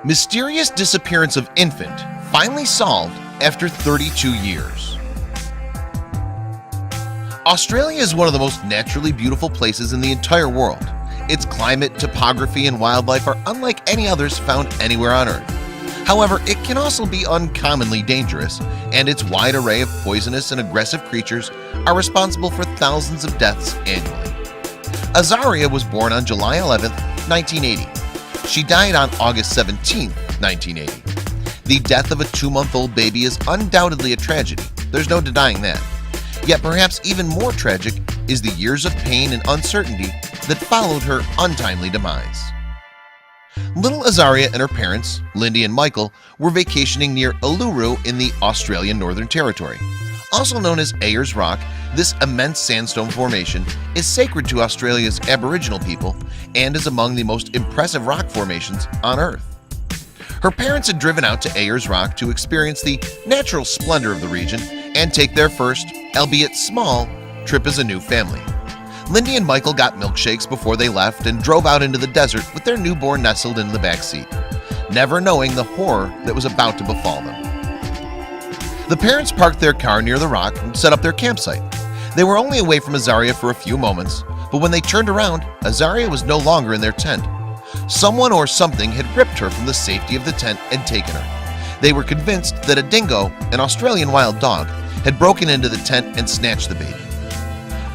Mysterious disappearance of infant finally solved after 32 years. Australia is one of the most naturally beautiful places in the entire world. Its climate, topography, and wildlife are unlike any others found anywhere on Earth. However, it can also be uncommonly dangerous, and its wide array of poisonous and aggressive creatures are responsible for thousands of deaths annually. Azaria was born on July 11, 1980. She died on August 17, 1980. The death of a 2-month-old baby is undoubtedly a tragedy. There's no denying that. Yet perhaps even more tragic is the years of pain and uncertainty that followed her untimely demise. Little Azaria and her parents, Lindy and Michael, were vacationing near Uluru in the Australian Northern Territory. Also known as Ayers Rock, this immense sandstone formation is sacred to Australia's Aboriginal people and is among the most impressive rock formations on Earth. Her parents had driven out to Ayers Rock to experience the natural splendor of the region and take their first, albeit small, trip as a new family. Lindy and Michael got milkshakes before they left and drove out into the desert with their newborn nestled in the back seat, never knowing the horror that was about to befall them. The parents parked their car near the rock and set up their campsite. They were only away from Azaria for a few moments, but when they turned around, Azaria was no longer in their tent. Someone or something had ripped her from the safety of the tent and taken her. They were convinced that a dingo, an Australian wild dog, had broken into the tent and snatched the baby.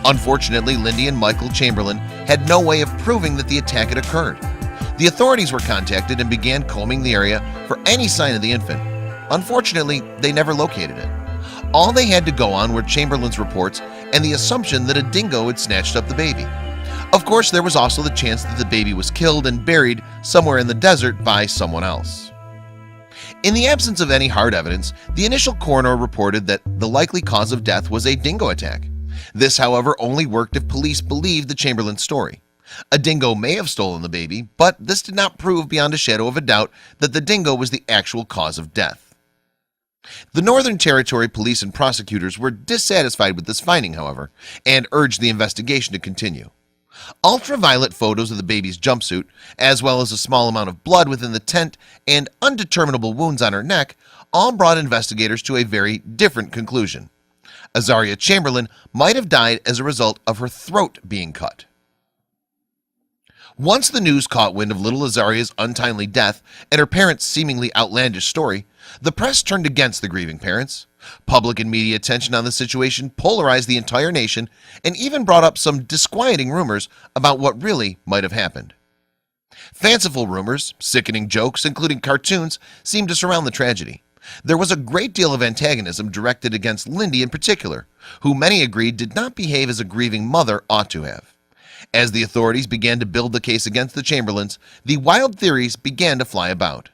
Unfortunately, Lindy and Michael Chamberlain had no way of proving that the attack had occurred. The authorities were contacted and began combing the area for any sign of the infant. Unfortunately, they never located it. All they had to go on were Chamberlain's reports and the assumption that a dingo had snatched up the baby. Of course, there was also the chance that the baby was killed and buried somewhere in the desert by someone else. In the absence of any hard evidence, the initial coroner reported that the likely cause of death was a dingo attack. This, however, only worked if police believed the Chamberlain story. A dingo may have stolen the baby, but this did not prove beyond a shadow of a doubt that the dingo was the actual cause of death. The Northern Territory police and prosecutors were dissatisfied with this finding, however, and urged the investigation to continue. Ultraviolet photos of the baby's jumpsuit, as well as a small amount of blood within the tent and undeterminable wounds on her neck, all brought investigators to a very different conclusion. Azaria Chamberlain might have died as a result of her throat being cut. Once the news caught wind of little Azaria's untimely death and her parents' seemingly outlandish story, the press turned against the grieving parents. Public and media attention on the situation polarized the entire nation and even brought up some disquieting rumors about what really might have happened. Fanciful rumors, sickening jokes, including cartoons, seemed to surround the tragedy. There was a great deal of antagonism directed against Lindy in particular, who many agreed did not behave as a grieving mother ought to have. As the authorities began to build the case against the Chamberlains, the wild theories began to fly about.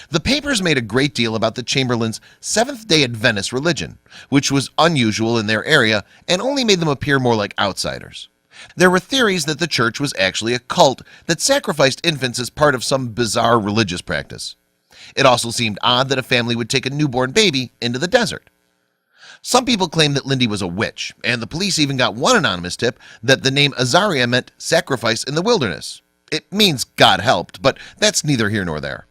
The papers made a great deal about the Chamberlains' Seventh-day Adventist religion, which was unusual in their area and only made them appear more like outsiders. There were theories that the church was actually a cult that sacrificed infants as part of some bizarre religious practice. It also seemed odd that a family would take a newborn baby into the desert. Some people claimed that Lindy was a witch, and the police even got one anonymous tip that the name Azaria meant sacrifice in the wilderness. It means God helped, but that's neither here nor there.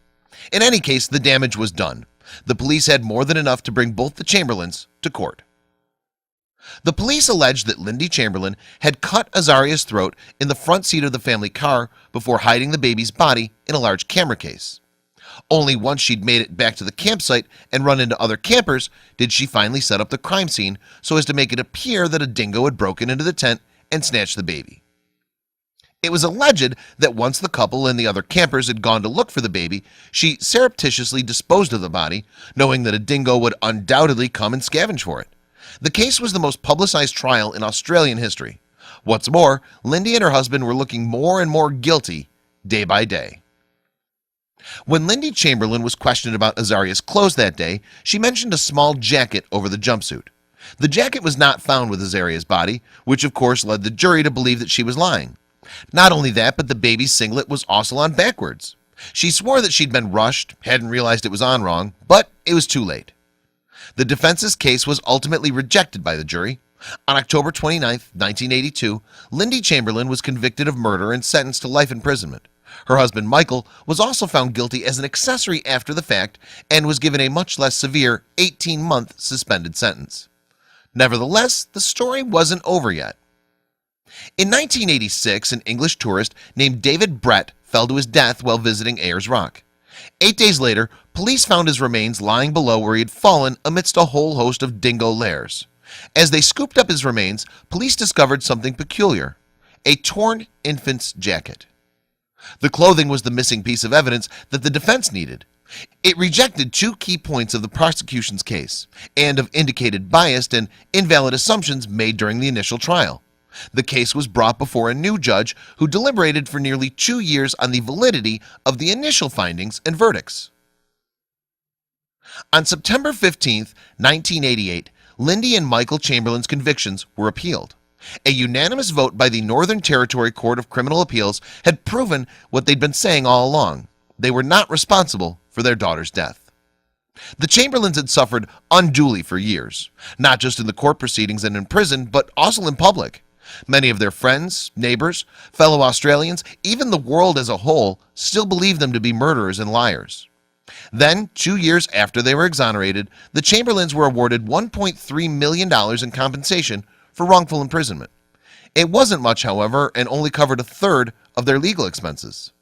In any case, the damage was done. The police had more than enough to bring both the Chamberlains to court. The police alleged that Lindy Chamberlain had cut Azaria's throat in the front seat of the family car before hiding the baby's body in a large camera case. Only once she'd made it back to the campsite and run into other campers did she finally set up the crime scene so as to make it appear that a dingo had broken into the tent and snatched the baby. It was alleged that once the couple and the other campers had gone to look for the baby, she surreptitiously disposed of the body, knowing that a dingo would undoubtedly come and scavenge for it. The case was the most publicized trial in Australian history. What's more, Lindy and her husband were looking more and more guilty day by day. When Lindy Chamberlain was questioned about Azaria's clothes that day, she mentioned a small jacket over the jumpsuit. The jacket was not found with Azaria's body, which of course led the jury to believe that she was lying. Not only that, but the baby's singlet was also on backwards. She swore that she'd been rushed, hadn't realized it was on wrong, but it was too late. The defense's case was ultimately rejected by the jury. On October 29, 1982, Lindy Chamberlain was convicted of murder and sentenced to life imprisonment. Her husband Michael was also found guilty as an accessory after the fact and was given a much less severe 18-month suspended sentence. Nevertheless, the story wasn't over yet. In 1986, an English tourist named David Brett fell to his death while visiting Ayers Rock. 8 days later, police found his remains lying below where he had fallen amidst a whole host of dingo lairs. As they scooped up his remains, police discovered something peculiar: a torn infant's jacket. The clothing was the missing piece of evidence that the defense needed. It rejected two key points of the prosecution's case and of indicated biased and invalid assumptions made during the initial trial. The case was brought before a new judge who deliberated for nearly 2 years on the validity of the initial findings and verdicts. On September 15, 1988, Lindy and Michael Chamberlain's convictions were appealed. A unanimous vote by the Northern Territory Court of Criminal Appeals had proven what they'd been saying all along: they were not responsible for their daughter's death. The Chamberlains had suffered unduly for years, not just in the court proceedings and in prison, but also in public. Many of their friends, neighbors, fellow Australians, even the world as a whole, still believed them to be murderers and liars. Then, 2 years after they were exonerated, the Chamberlains were awarded $1.3 million in compensation for wrongful imprisonment. It wasn't much, however, and only covered a third of their legal expenses.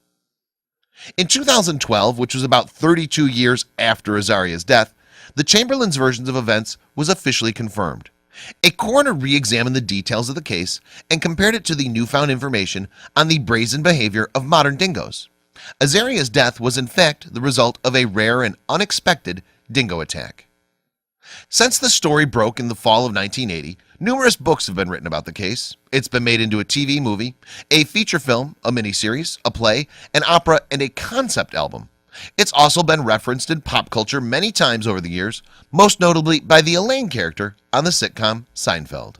In 2012, which was about 32 years after Azaria's death, the Chamberlains' versions of events was officially confirmed. A coroner re-examined the details of the case and compared it to the newfound information on the brazen behavior of modern dingoes. Azaria's death was in fact the result of a rare and unexpected dingo attack. Since the story broke in the fall of 1980, numerous books have been written about the case. It's been made into a TV movie, a feature film, a miniseries, a play, an opera, and a concept album. It's also been referenced in pop culture many times over the years, most notably by the Elaine character on the sitcom Seinfeld.